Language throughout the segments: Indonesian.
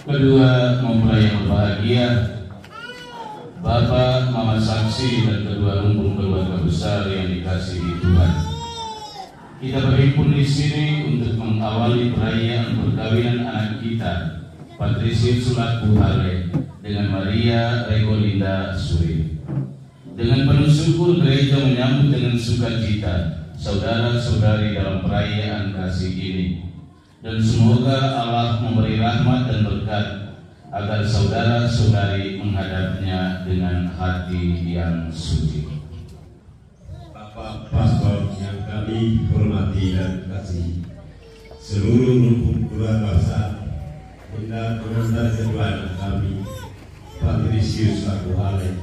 Kedua mempelai yang berbahagia, Bapak, Mama Saksi, dan kedua rumpun keluarga besar yang dikasihi Tuhan. Kita berhimpun di sini untuk mengawali perayaan perkawinan anak kita, Patrisius Laku Hale dengan Maria Regolinda Suri. Dengan penuh syukur gereja menyambut dengan sukacita saudara-saudari dalam perayaan kasih ini. Dan semoga Allah memberi rahmat dan berkat agar saudara-saudari menghadapnya dengan hati yang suci. Bapak Pastor yang kami hormati dan kasih, seluruh rumpun keluarga besar dan pengantar kedua kami, Patrisius Laku Hale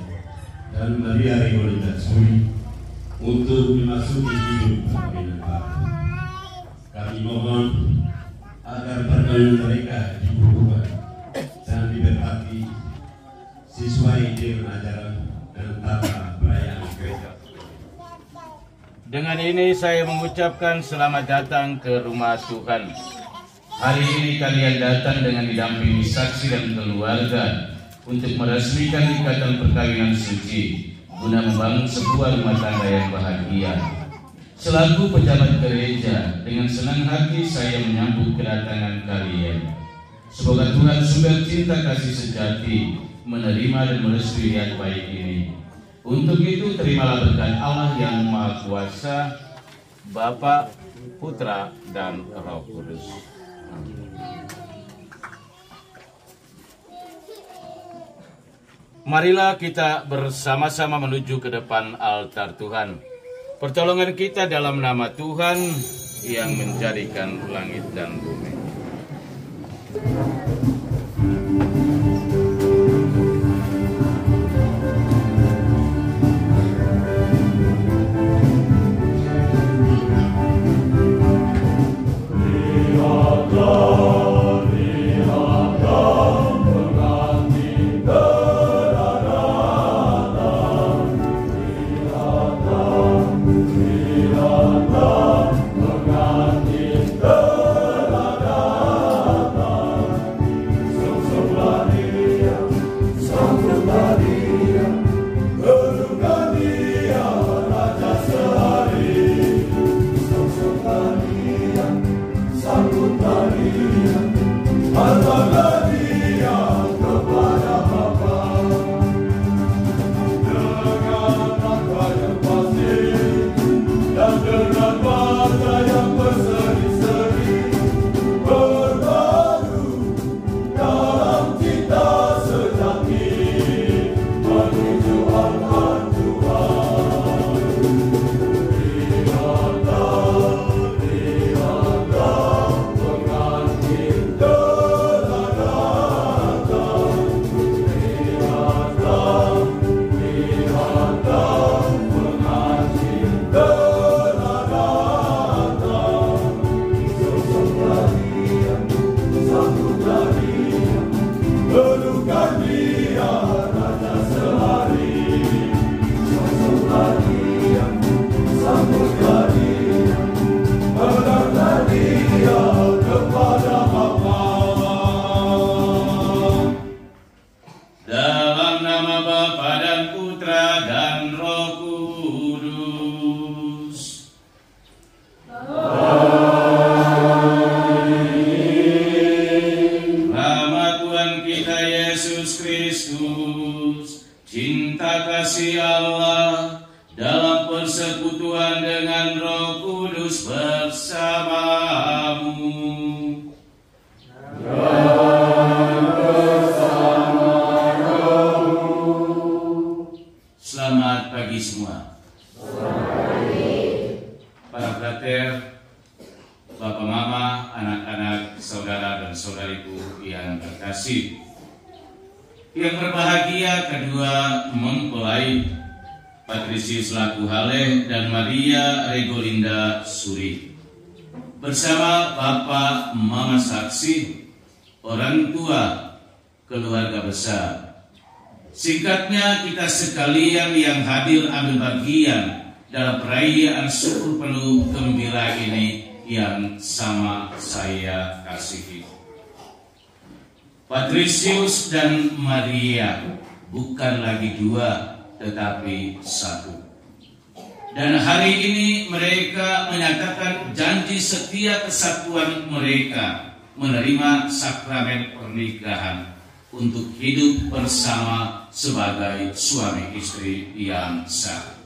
dan Maria Regolinda Suri, untuk memasuki hidup perkawinan baru. Kami mohon agar perkawinan mereka dibukukan dan diberkati sesuai dengan ajaran dan tata perayaan gereja. Dengan ini saya mengucapkan selamat datang ke rumah Tuhan. Hari ini kalian datang dengan didampingi saksi dan keluarga untuk meresmikan ikatan perkawinan suci guna membangun sebuah rumah tangga yang bahagia. Selaku pejabat gereja, dengan senang hati saya menyambut kedatangan kalian. Semoga Tuhan sumber cinta kasih sejati menerima dan merestui niat baik ini. Untuk itu terimalah berkat Allah yang Maha Kuasa, Bapa, Putra, dan Roh Kudus. Marilah kita bersama-sama menuju ke depan altar Tuhan. Pertolongan kita dalam nama Tuhan yang menjadikan langit dan bumi. Yang berbahagia kedua mempelai Patrisius Laku Hale dan Maria Regolinda Suri bersama Bapak, Mama Saksi, orang tua, keluarga besar. Singkatnya, kita sekalian yang hadir ambil bagian dalam perayaan syukur penuh gembira ini yang sama saya kasihi. Patrisius dan Maria bukan lagi dua, tetapi satu. Dan hari ini mereka menyatakan janji setia kesatuan mereka menerima sakramen pernikahan untuk hidup bersama sebagai suami istri yang sah.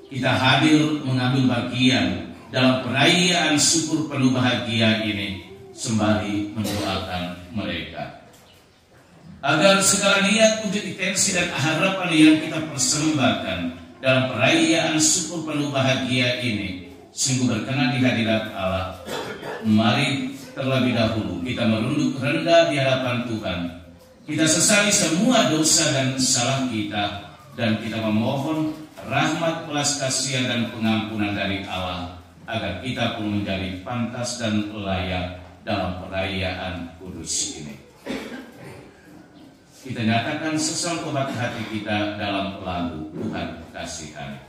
Kita hadir mengambil bagian dalam perayaan syukur penuh bahagia ini sembari mendoakan mereka agar segala niat, wujud intensi dan harapan yang kita persembahkan dalam perayaan syukur penuh bahagia ini sungguh berkenan di hadirat Allah. Mari terlebih dahulu kita merunduk rendah di hadapan Tuhan. Kita sesali semua dosa dan salah kita, dan kita memohon rahmat, belas kasihan dan pengampunan dari Allah agar kita pun menjadi pantas dan layak dalam perayaan kudus ini. Kita nyatakan sesal tobat hati kita dalam lagu Tuhan Kasihani.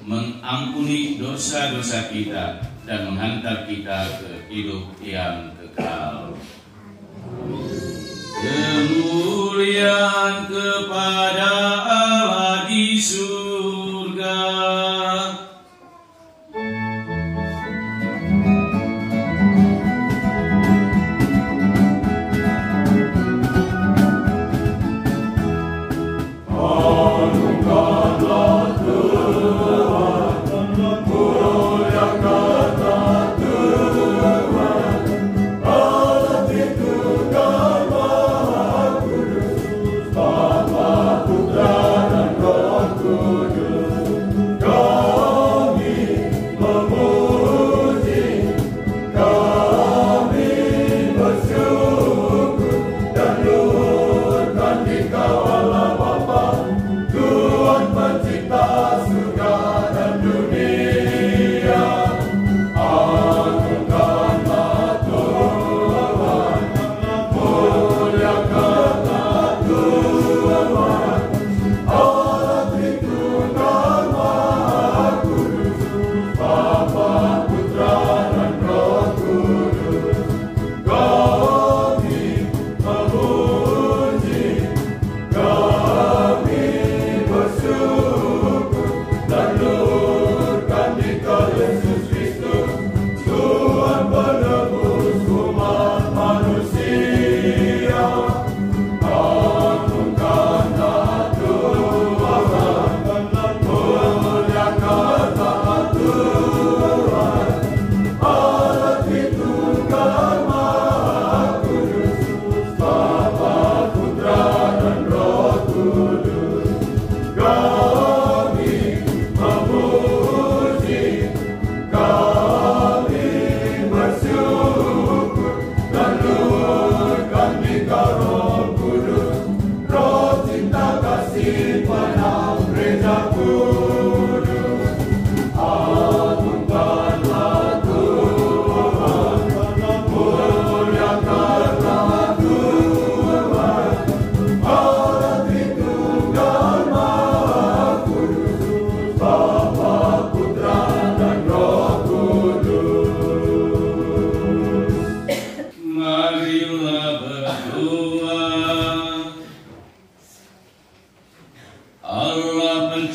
mengampuni dosa-dosa kita dan menghantar kita ke hidup yang kekal. Kemuliaan kepada Allah di surga. Anugerahlah Tuhan.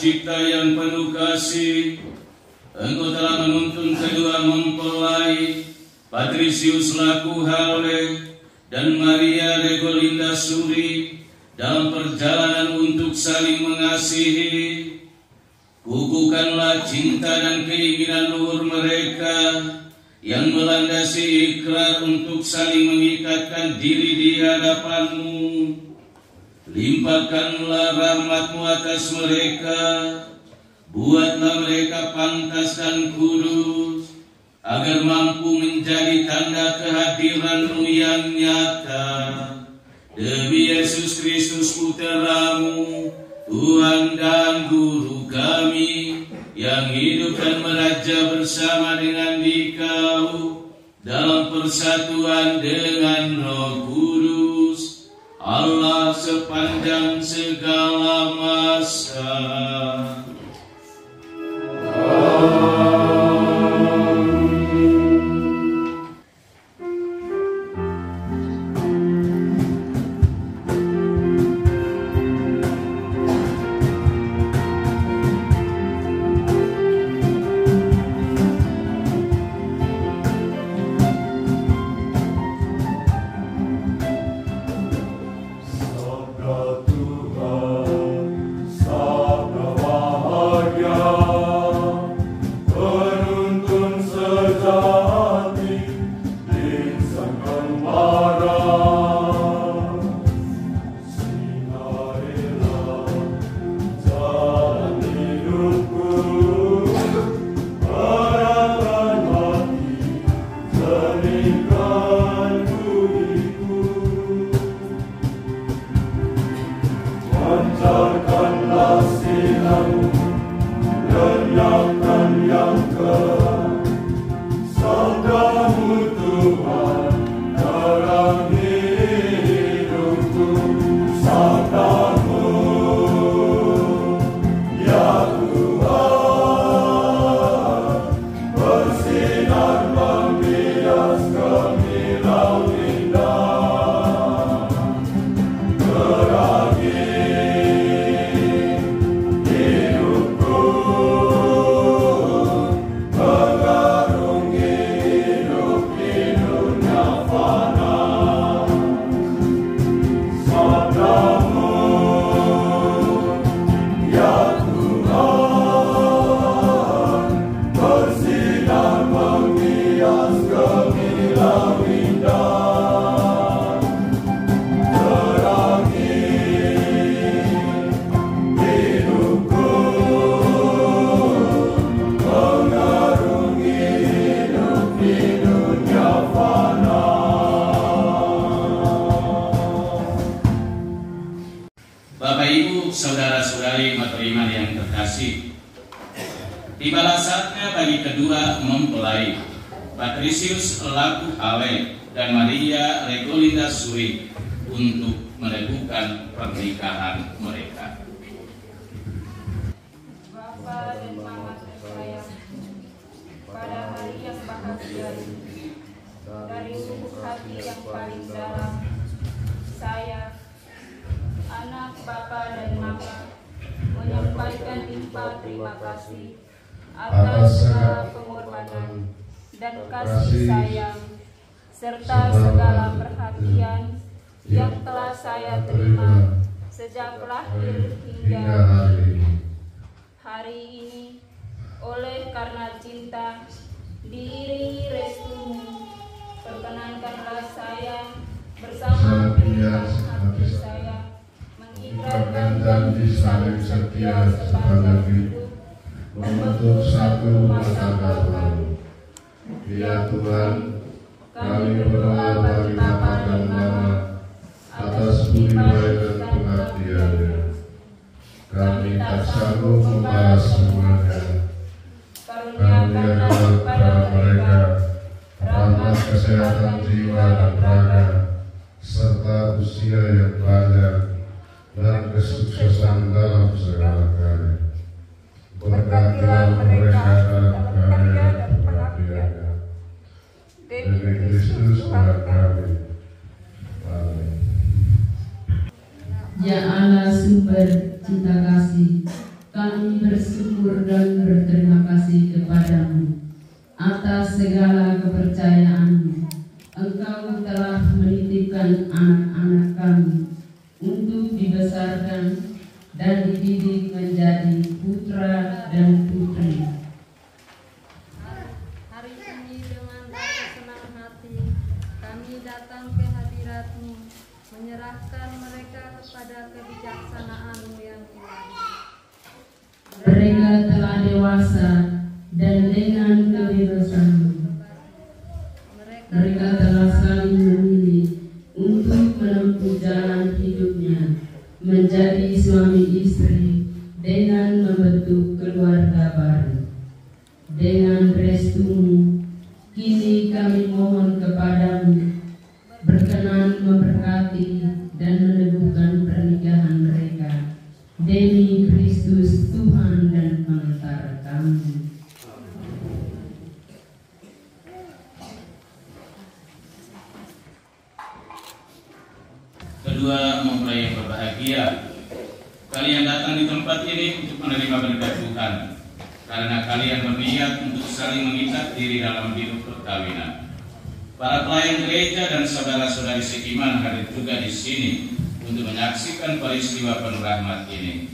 pencipta yang penuh kasih, Engkau telah menuntun kedua mempelai, Patrisius laku Haule dan Maria Regolinda Suri, dalam perjalanan untuk saling mengasihi. Kukuhkanlah cinta dan keinginan luhur mereka yang melandasi ikrar untuk saling mengikatkan diri di hadapan-Mu. Limpahkanlah rahmat-Mu atas mereka, buatlah mereka pantas dan kudus, agar mampu menjadi tanda kehadiran-Mu yang nyata. Demi Yesus Kristus Putra-Mu, Tuhan dan Guru kami, yang hidup dan meraja bersama dengan Dikau dalam persatuan dengan Roh Kudus, Allah sepanjang segala masa. Saudara-saudari beriman yang terkasih, tibalah saatnya bagi kedua mempelai, Patrisius laku Haule dan Maria Regolinda Suri, untuk melakukan pernikahan mereka. Bapa dan Mama tersayang, pada hari yang bahagia ini, dari lubuk hati yang paling dalam, saya, anak Bapa dan Mama, menyampaikan limpah terima kasih atas segala pengorbanan dan kasih sayang serta segala perhatian yang telah saya terima sejak lahir hingga hari ini. Oleh karena cinta diiringi restu-Mu, perkenankanlah saya bersama pilihan hati saya mengikrarkan janji saling setia sepanjang hidup, membentuk satu rumah tangga baru. Ya Tuhan, kami berdoa bagi Bapa dan Mama atas budi baik dan pengabdiannya. Kami tak sanggup membalas semuanya. Karuniakanlah kepada mereka rahmat kesehatan jiwa dan raga, serta usia yang panjang dan kesuksesan dalam segala karya. Berkatilah mereka dalam karya dan pengabdiannya. Demi Kristus Tuhan kami. Amin. Ya Allah sumber cinta kasih, kami bersyukur dan berterima kasih kepadamu atas segala kepercayaanmu. Engkau telah menitipkan anak-anak kami untuk dibesarkan dan dididik menjadi putra dan putri. Hari ini dengan bersenang hati kami datang ke hadirat-Mu, menyerahkan mereka kepada kebijaksanaan-Mu yang ilahi. Mereka telah dewasa dan dengan kebebasan mereka telah saling memilih untuk menempuh jalan hidupnya menjadi suami istri dengan membentuk keluarga baru. Dengan restu-Mu, kini kami mohon kepadamu berkenan memberkati dan meneguhkan pernikahan mereka demi Kristus Tuhan dan Pengantara kami. Kedua mempelai yang berbahagia, kalian datang di tempat ini untuk menerima berkat Tuhan, karena kalian berniat untuk saling mengikat diri dalam hidup perkawinan. Para pelayan gereja dan saudara-saudari seiman hadir juga di sini untuk menyaksikan peristiwa penuh rahmat ini.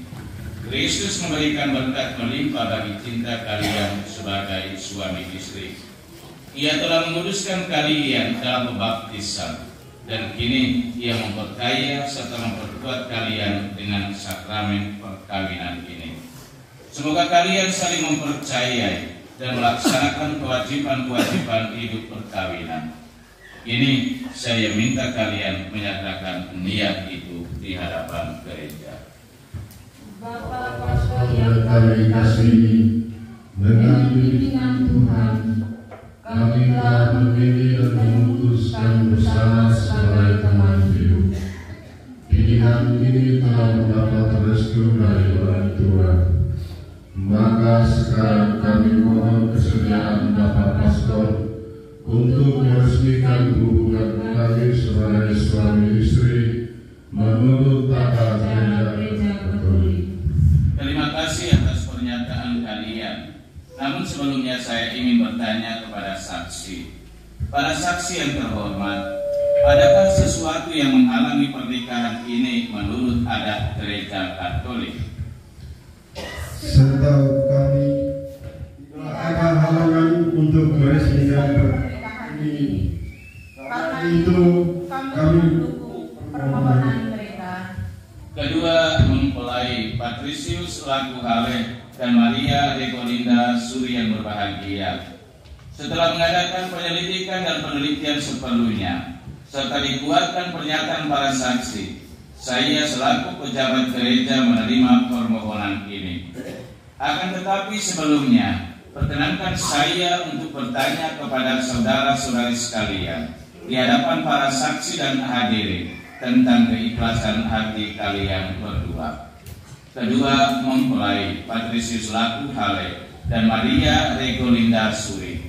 Kristus memberikan berkat melimpah bagi cinta kalian sebagai suami istri. Ia telah menguduskan kalian dalam pembaptisan, dan kini Ia memperkaya serta memperkuat kalian dengan sakramen perkawinan ini. Semoga kalian saling mempercayai dan melaksanakan kewajiban-kewajiban hidup perkawinan. Ini saya minta kalian menyatakan niat itu di hadapan gereja. Bapa yang kami kasihi, dengan bimbingan Tuhan, kami telah memilih dan memutuskan bersama sebagai teman hidup. Pilihan ini telah mendapat restu dari orang tua. Maka sekarang kami mohon kesediaan Bapak Pastor untuk meresmikan hubungan kami sebagai suami istri menurut tata gereja Katolik. Terima kasih atas pernyataan kalian. Namun sebelumnya saya ingin bertanya kepada saksi. Para saksi yang terhormat, adakah sesuatu yang menghalangi pernikahan ini menurut adat gereja Katolik? Setahu kami tidak ada halangan untuk meresmikan pernikahan ini. Karena itu kami mendukung permohonan mereka. Kedua mempelai Patrisius Laku Hale dan Maria Regolinda Suri yang berbahagia, setelah mengadakan penyelidikan dan penelitian seperlunya serta dikuatkan pernyataan para saksi, saya selaku pejabat gereja menerima permohonan ini. Akan tetapi sebelumnya, perkenankan saya untuk bertanya kepada saudara-saudari sekalian di hadapan para saksi dan hadirin tentang keikhlasan hati kalian berdua. Kedua mempelai Patrisius Laku Hale dan Maria Regolinda Suri,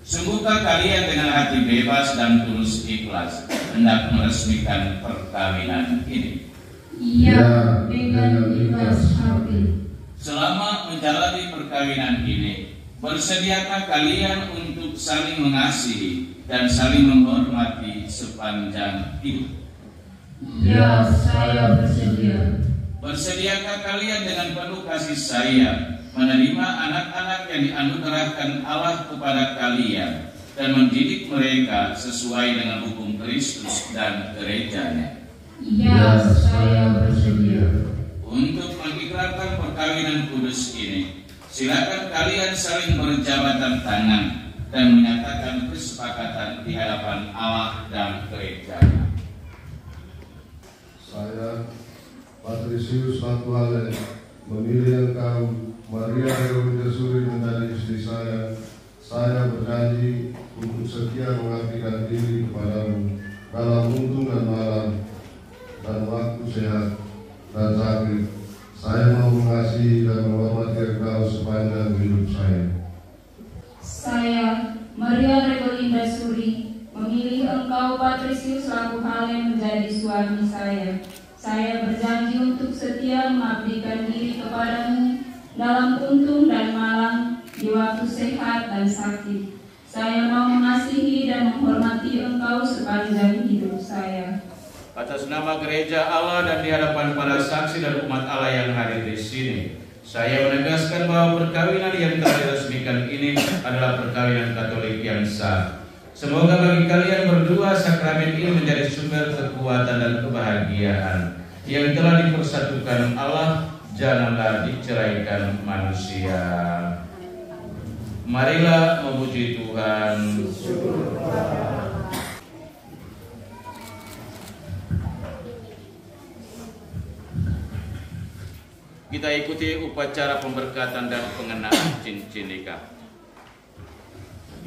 sungguhkah kalian dengan hati bebas dan tulus ikhlas hendak meresmikan perkawinan ini? Iya, dengan ikhlas hati. Selama menjalani perkawinan ini, bersediakah kalian untuk saling mengasihi dan saling menghormati sepanjang hidup? Ya, saya bersedia. Bersediakah kalian dengan penuh kasih sayang menerima anak-anak yang dianugerahkan Allah kepada kalian dan mendidik mereka sesuai dengan hukum Kristus dan gerejanya? Ya, saya bersedia. Untuk mengikrarkan perkawinan kudus ini, silakan kalian saling berjabatan tangan dan menyatakan kesepakatan di hadapan Allah dan gerejanya. Saya, Patrisius Laku Hale, memilih engkau, Maria Regolinda Suri, menjadi istri saya. Saya berjanji untuk setia mengabdikan diri kepadamu dalam untung dan malam dan waktu sehat dan sakit. Saya mau mengasihi dan menghormati engkau sepanjang hidup saya. Saya, Maria Regolinda Suri, memilih engkau, Patrisius Laku Hale, menjadi suami saya. Saya berjanji untuk setia mengabdikan diri kepadamu dalam untung dan malang, di waktu sehat dan sakit. Saya mau mengasihi dan menghormati Engkau sepanjang hidup saya. Atas nama gereja Allah dan di hadapan para saksi dan umat Allah yang hadir di sini, saya menegaskan bahwa perkawinan yang telah diresmikan ini adalah perkawinan Katolik yang sah. Semoga bagi kalian berdua sakramen ini menjadi sumber kekuatan dan kebahagiaan. Yang telah dipersatukan Allah, janganlah diceraikan manusia. Marilah memuji Tuhan. Kita ikuti upacara pemberkatan dan pengenaan cincin nikah.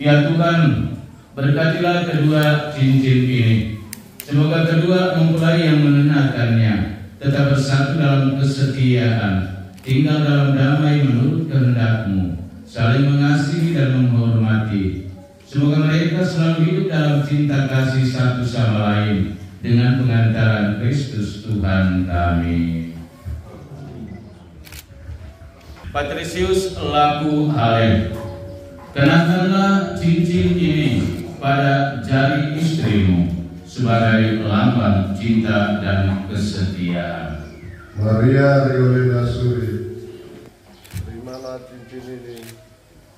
Ya Tuhan, berkatilah kedua cincin ini. Semoga kedua mempelai yang mengenakannya tetap bersatu dalam kesetiaan, tinggal dalam damai menurut kehendak-Mu, saling mengasihi dan menghormati. Semoga mereka selalu hidup dalam cinta kasih satu sama lain dengan pengantaran Kristus Tuhan kami. Patrisius laku Halem, kenakanlah cincin ini pada jari istrimu sebagai lambang cinta dan kesetiaan. Maria Reolina Suri, terimalah cincin ini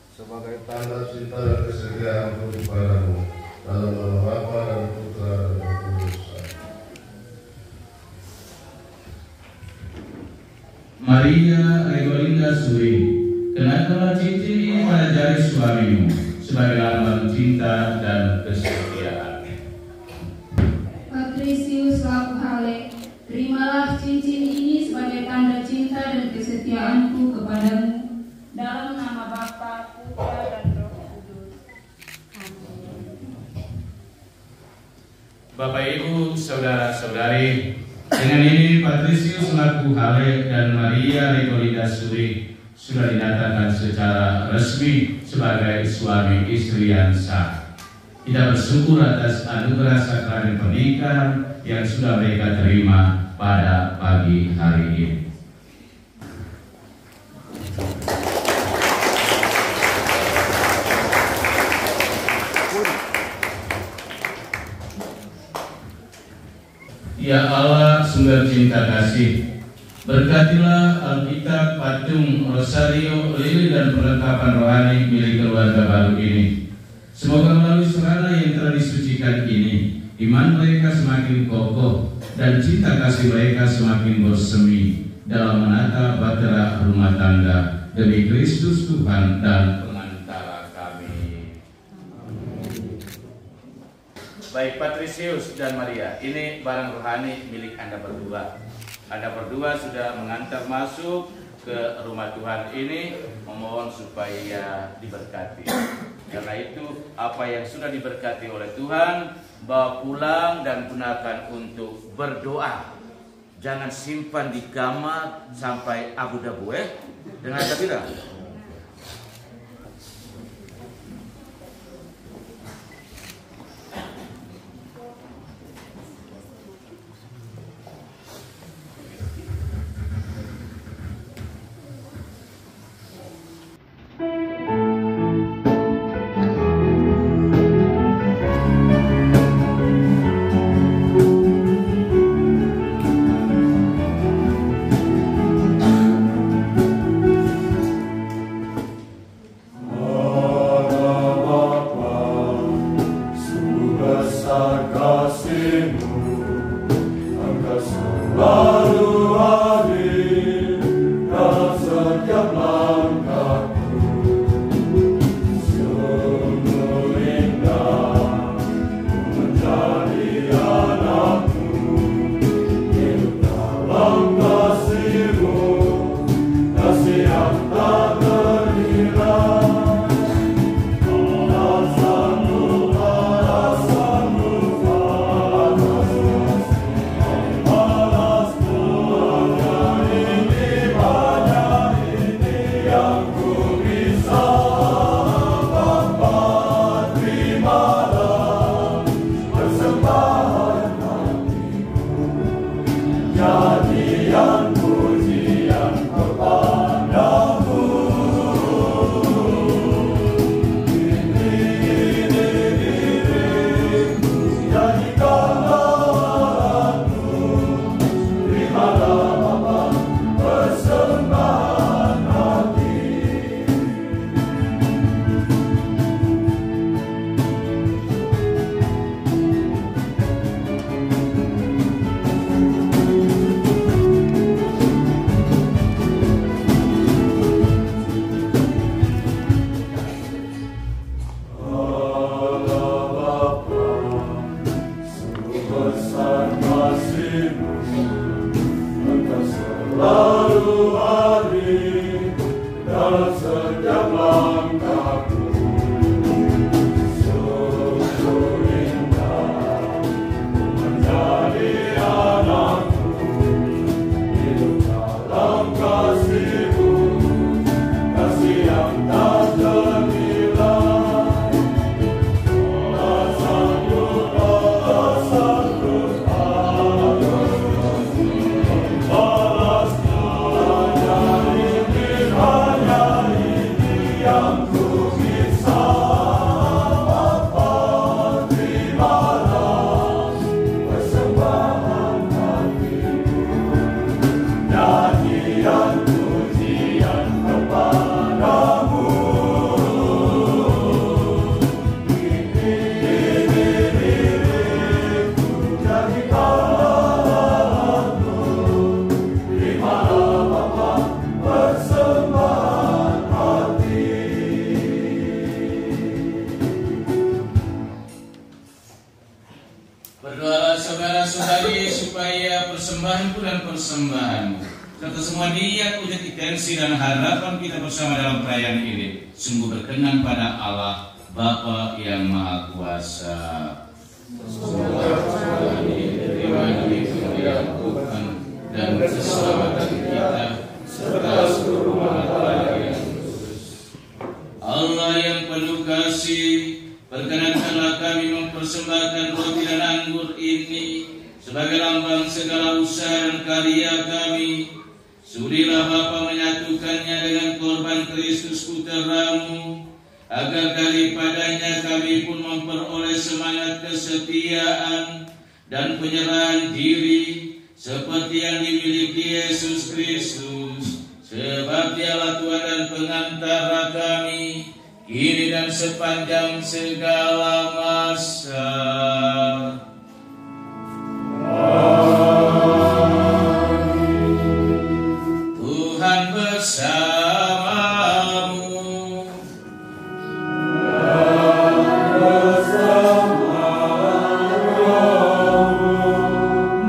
sebagai tanda cinta dan kesetiaanku kepadamu dalam nama Bapa dan Putra dan Roh Kudus. Maria Regolinda Suri, kenakanlah cincin ini pada jari suamimu sebagai lambang cinta dan kesetiaan. Patrisius laku Hale, terimalah cincin ini sebagai tanda cinta dan kesetiaanku kepadamu dalam nama Bapa, Putra dan Roh Kudus. Bapak Ibu, saudara-saudari, dengan ini Patrisius laku Hale dan Maria Regolinda Suri sudah dinyatakan secara resmi sebagai suami istri yang sah. Kita bersyukur atas anugerah sakramen pernikahan yang sudah mereka terima pada pagi hari ini. Ya Allah, sumber cinta kasih, berkatilah Alkitab, patung, rosario, lilin dan perlengkapan rohani milik keluarga baru ini. Semoga melalui sarana yang telah disucikan ini, iman mereka semakin kokoh dan cinta kasih mereka semakin bersemi dalam menata bahtera rumah tangga demi Kristus Tuhan dan pengantara kami. Baik Patrisius dan Maria, ini barang rohani milik Anda berdua. Anda berdua sudah mengantar masuk ke rumah Tuhan ini, memohon supaya diberkati. Karena itu, apa yang sudah diberkati oleh Tuhan, bawa pulang dan gunakan untuk berdoa. Jangan simpan di kamar sampai Abu Dhabi, dengan kata tidak. Berdoalah saudara-saudari supaya persembahanku dan persembahanmu serta semua niat, ujian, intensi dan harapan kita bersama dalam perayaan ini sungguh berkenan pada Allah Bapa yang Maha Kuasa. Semoga diterima di kemuliaan Tuhan dan keselamatan kita serta seluruh umat Allah yang kudus. Allah yang penuh kasih, perkenankanlah kami mempersembahkan roti dan anggur ini sebagai lambang segala usaha dan karya kami. Sudilah Bapa menyatukannya dengan korban Kristus Putra-Mu, agar daripadanya kami pun memperoleh semangat kesetiaan dan penyerahan diri seperti yang dimiliki Yesus Kristus, sebab Dialah Tuhan dan pengantara kami kini dan sepanjang segala masa. Tuhan bersamamu.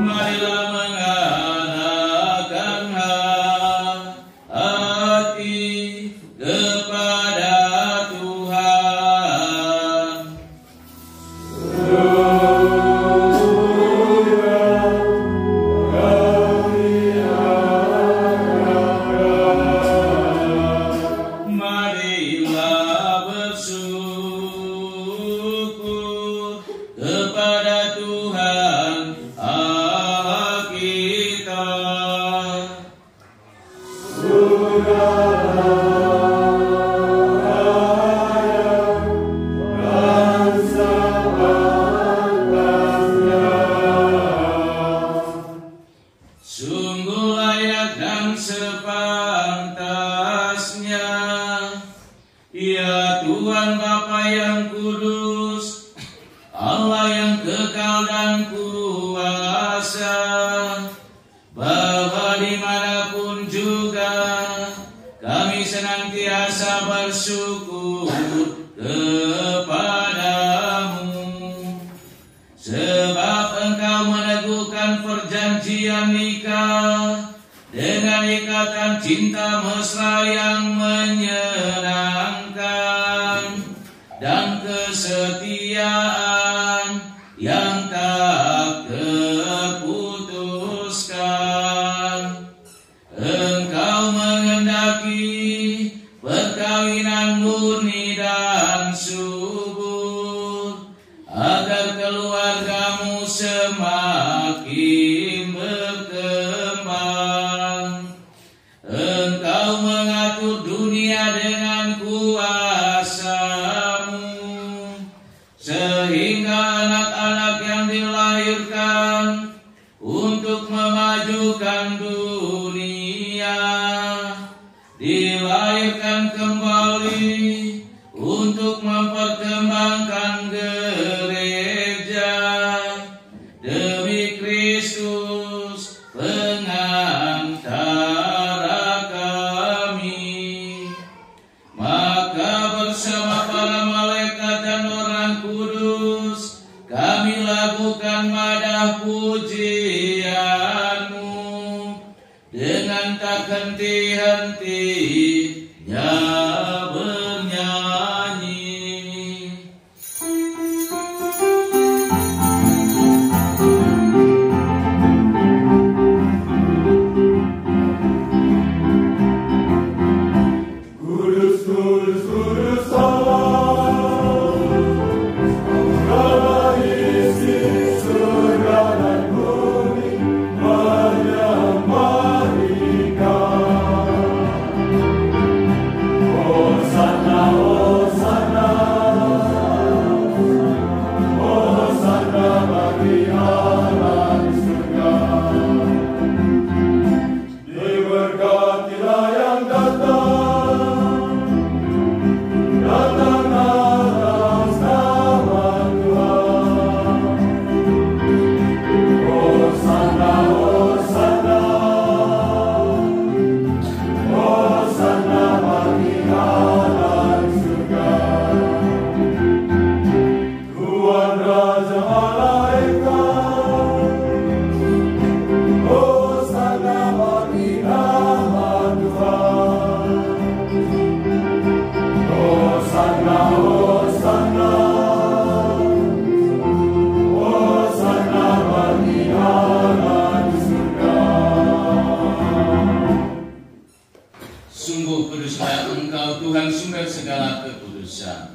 Marilah mengarahkan hati kepada Tuhan. Marilah bersyukur kepada Tuhan Allah kita. Sungguh layak dan sepantasnya, ya Tuhan Bapa yang kudus, Allah yang kekal dan kuasa, bahwa dimanapun juga kami senantiasa bersyukur kepadamu, sebab Engkau meneguhkan perjanjian nikah dengan ikatan cinta mesra yang menyenangkan dan kesetiaan yang tak terputuskan. Engkau menghendaki perkawinan murni dan subur, agar keluargamu semakin berkembang. Engkau mengatur dunia dengan kuasa-Mu, sehingga anak-anak yang dilahirkan untuk memajukan dunia dilahirkan kembali untuk memperkembangkan gereja demi Kristus pengantara kami. Maka bersama para malaikat dan orang kudus kami lakukan madah pujian-Mu dengan tak henti-hentinya bernyanyi. Sungguh kuduslah Engkau Tuhan sumber segala kekudusan.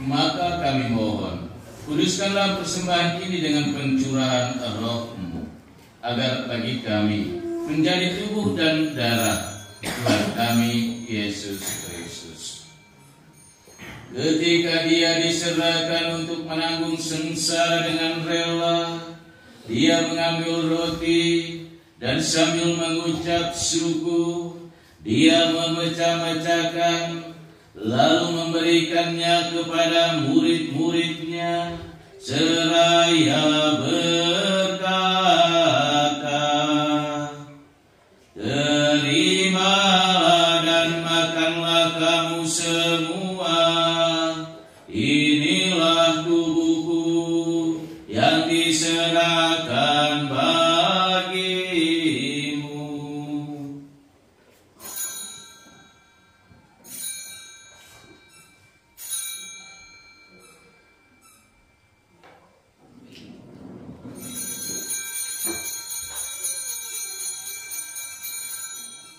Maka kami mohon, kuduskanlah persembahan ini dengan pencurahan Roh-Mu, agar bagi kami menjadi tubuh dan darah Tuhan kami Yesus Kristus. Ketika Dia diserahkan untuk menanggung sengsara dengan rela, Dia mengambil roti dan sambil mengucap syukur, Dia memecah-mecahkan, lalu memberikannya kepada murid-muridnya, seraya berkata, "Terimalah dan makanlah kamu semua, inilah tubuhku yang diserahkan bagimu."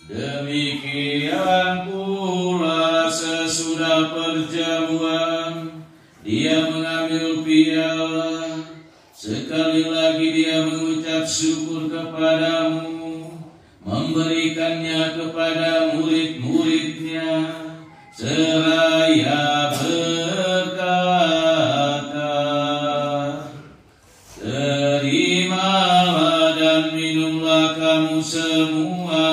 Demikian pula sesudah perjamuan, Dia mengambil piala. Sekali lagi Dia mengucap syukur kepadamu, memberikannya kepada murid-muridnya, seraya berkata, "Terimalah dan minumlah kamu semua,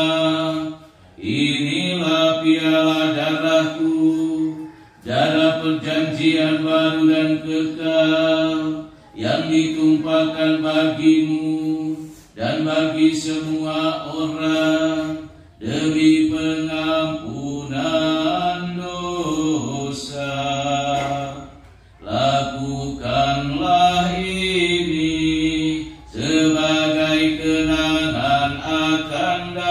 inilah piala darahku, darah perjanjian baru dan kekal, yang ditumpahkan bagimu dan bagi semua orang demi pengampunan dosa. Lakukanlah ini sebagai kenangan akan Aku."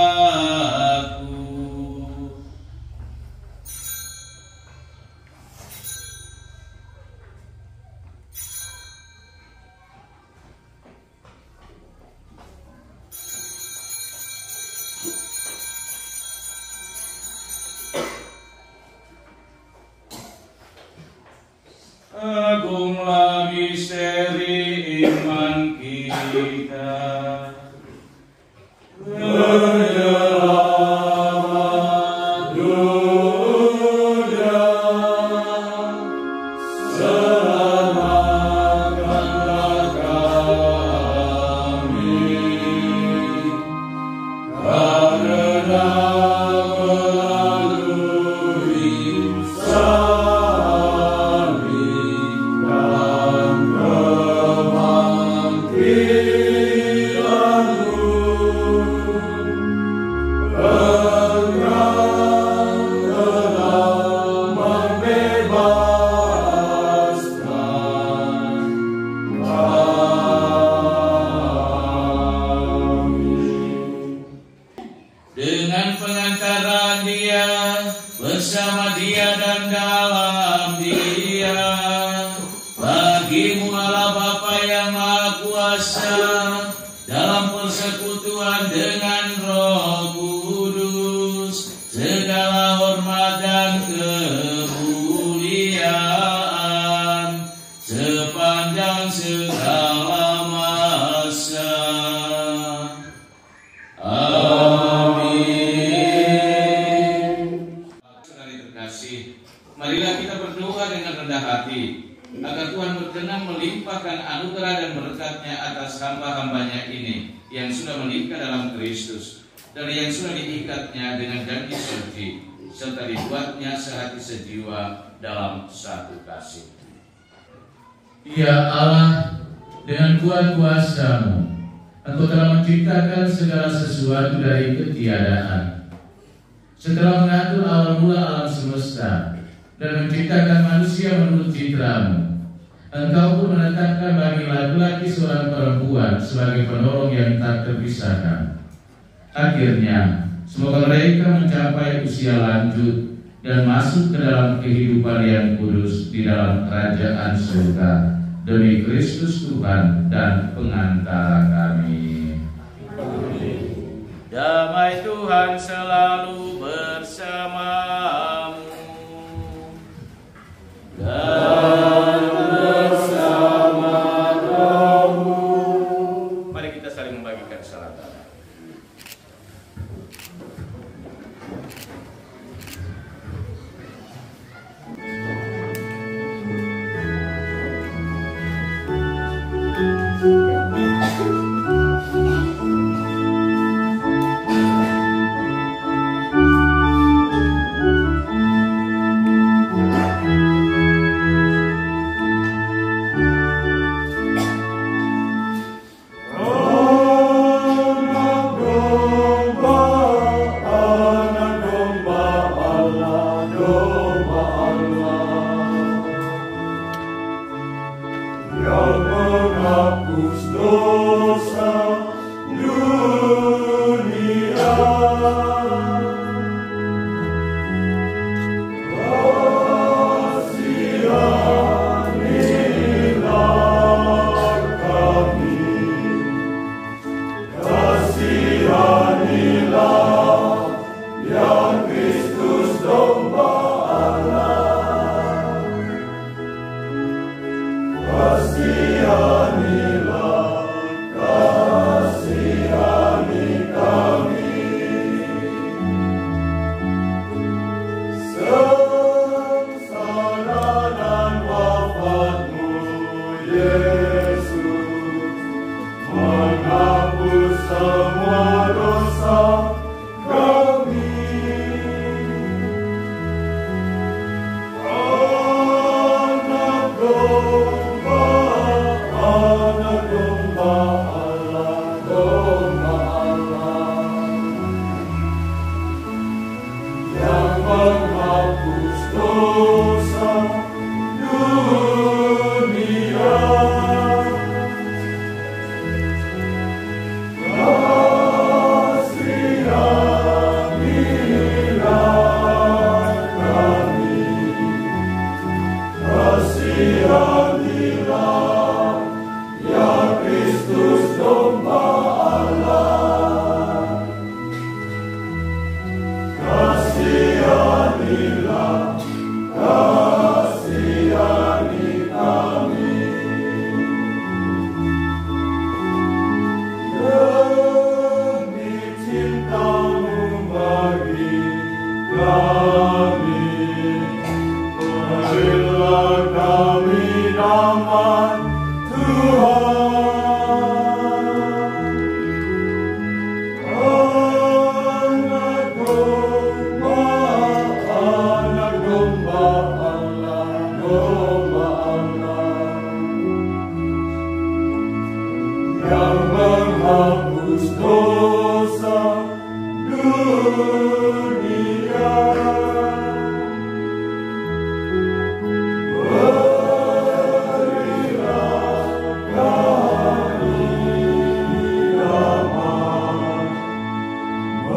Agunglah misteri iman kita. Penyelamat dunia, selamatkanlah kami, karena melalui dengan pengantaran Dia, bersama Dia dan dalam Dia. Bagimu Allah Bapa yang Maha Kuasa, dalam persekutuan dengan Roh Kudus, segala hormat dan kemuliaan sepanjang segala masa. Amin. Saudari terkasih, marilah kita berdoa dengan rendah hati agar Tuhan berkenan melimpahkan anugerah dan berkat-Nya atas hamba-hambanya ini yang sudah menikah dalam Kristus dan yang sudah diikatnya dengan janji suci, serta dibuatnya sehati sejiwa dalam satu kasih. Ya Allah, dengan kuat kuasa-Mu, Engkau telah menciptakan segala sesuatu dari ketiadaan. Setelah mengatur awal mula alam semesta dan menciptakan manusia menurut citra-Mu, Engkau pun menetapkan bagi laki-laki seorang perempuan sebagai penolong yang tak terpisahkan. Akhirnya, semoga mereka mencapai usia lanjut dan masuk ke dalam kehidupan yang kudus di dalam kerajaan surga, demi Kristus Tuhan dan pengantara kami. Damai Tuhan selalu bersamamu dan bersama rohmu. Mari kita saling membagikan salam.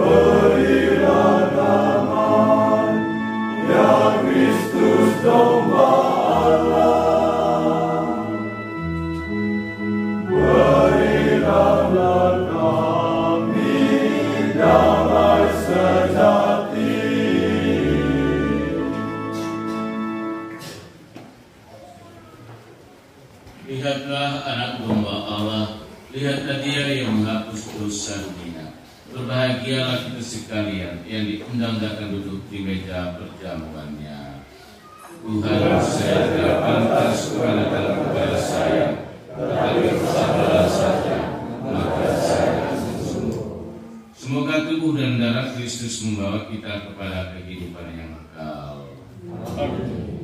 Berilah saudara sekalian yang diundang-undangkan duduk di meja perjamuannya. Tuhan, saya tidak pantas kepada kepada saya, tetapi bersabarlah saja, maka saya akan sembuh. Semoga tubuh dan darah Kristus membawa kita kepada kehidupan yang kekal. Amin.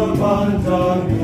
Sepanjang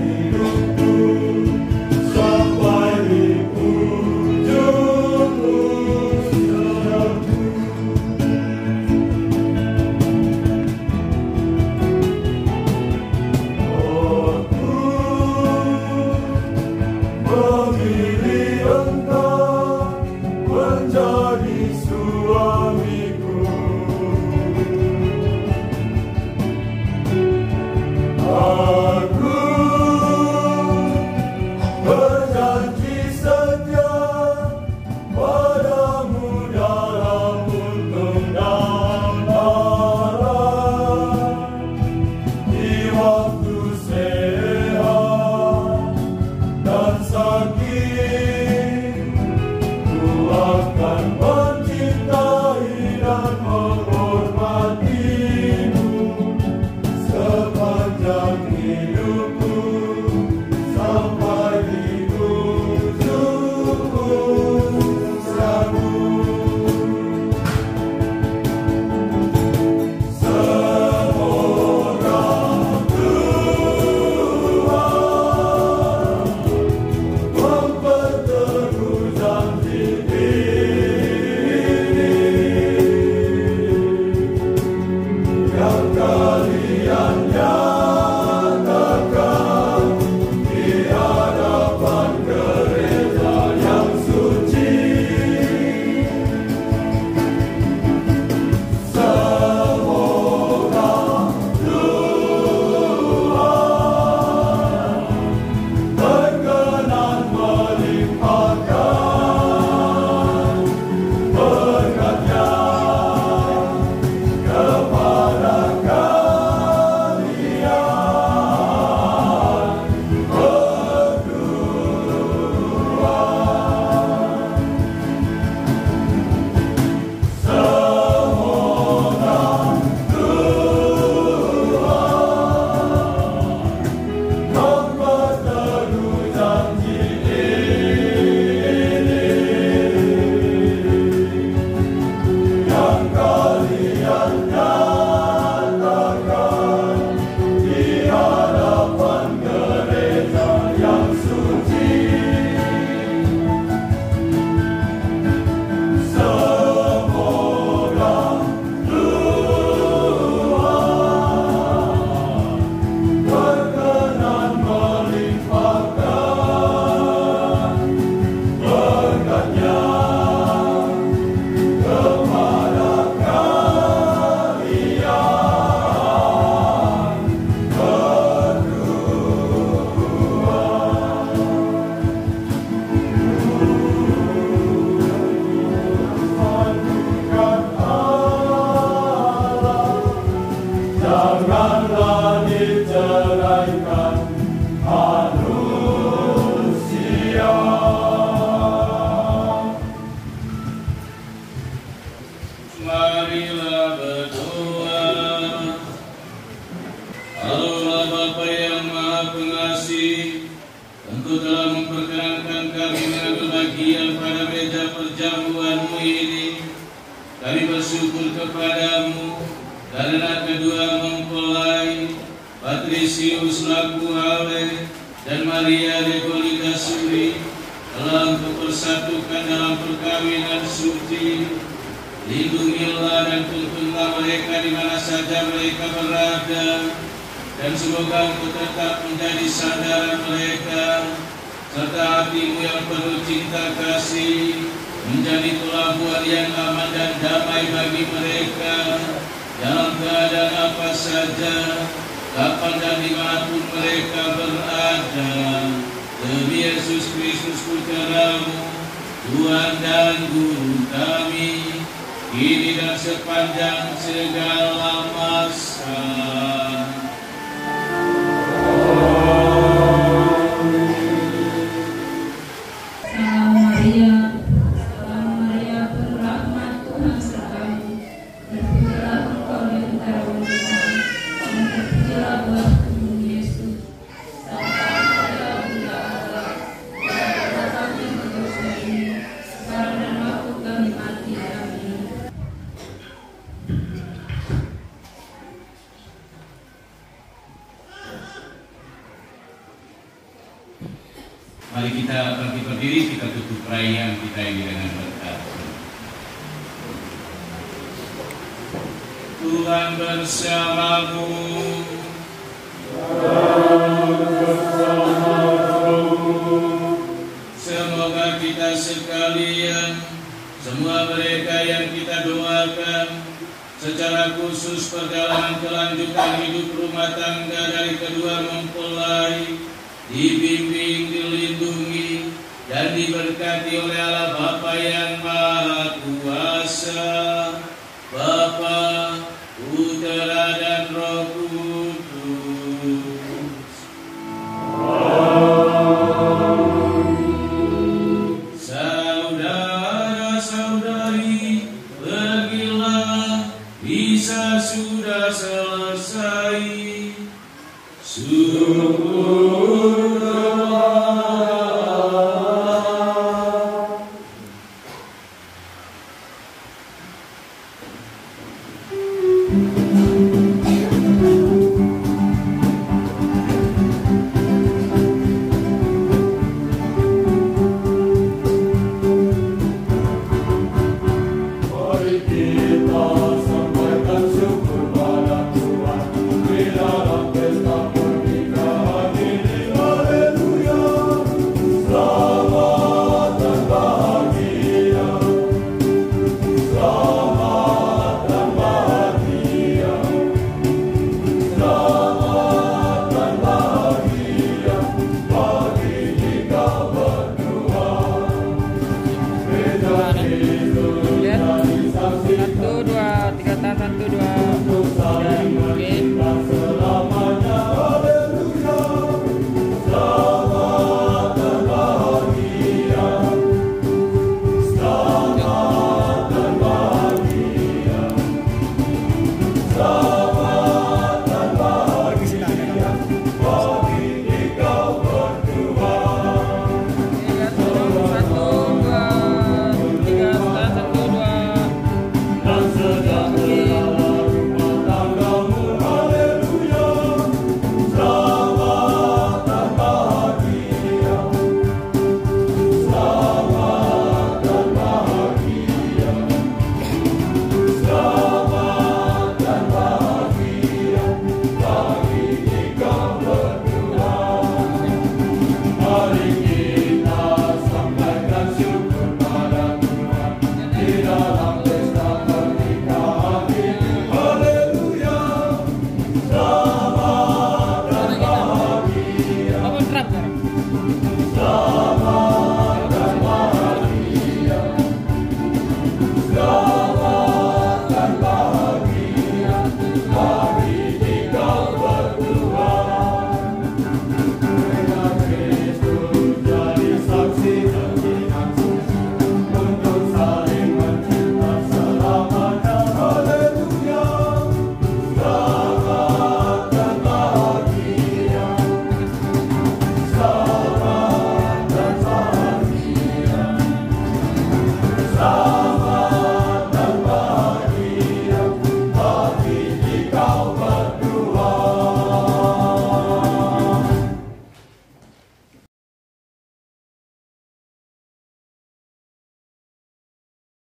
Marilah berdoa. Allah Bapa yang Maha Pengasih, Engkau telah memperkenankan kami dengan berbahagia pada meja perjamuan-Mu ini. Kami bersyukur kepadamu karena kedua mempelai Patrisius laku Hale dan Maria Regolita Suri telah Engkau persatukan dalam perkawinan suci. Lindungilah dan tuntunlah mereka di mana saja mereka berada, dan semoga Engkau tetap menjadi sandaran mereka, serta hatimu yang penuh cinta kasih menjadi pelabuhan yang aman dan damai bagi mereka dalam keadaan apa saja, kapan dan dimanapun mereka berada. Demi Yesus Kristus Putra-Mu, Tuhan dan Guru kami, kini dan sepanjang segala masa. Salam Maria, penuh rahmat, Tuhan sertamu. Terpujilah Engkau di antara wanita, dan terpujilah buah tubuhmu Yesus. Santa Maria, Bunda Allah, doakanlah kami berdosa ini, sekarang dan waktu kami mati. Amin. Mari kita bangkit berdiri, kita tutup perayaan kita ini dengan berkat. Tuhan bersamamu. Semoga kita sekalian, semua mereka yang kita doakan, secara khusus perjalanan kelanjutan hidup rumah tangga dari kedua mempelai, dibimbing, dilindungi, dan diberkati oleh Allah Bapa yang Maha Kuasa, Bapa, Putra, dan Roh Kudus. Saudara-saudari, pergilah, bisa sudah selesai. Syukur Satu, dua, tiga, satu, dua, dan mungkin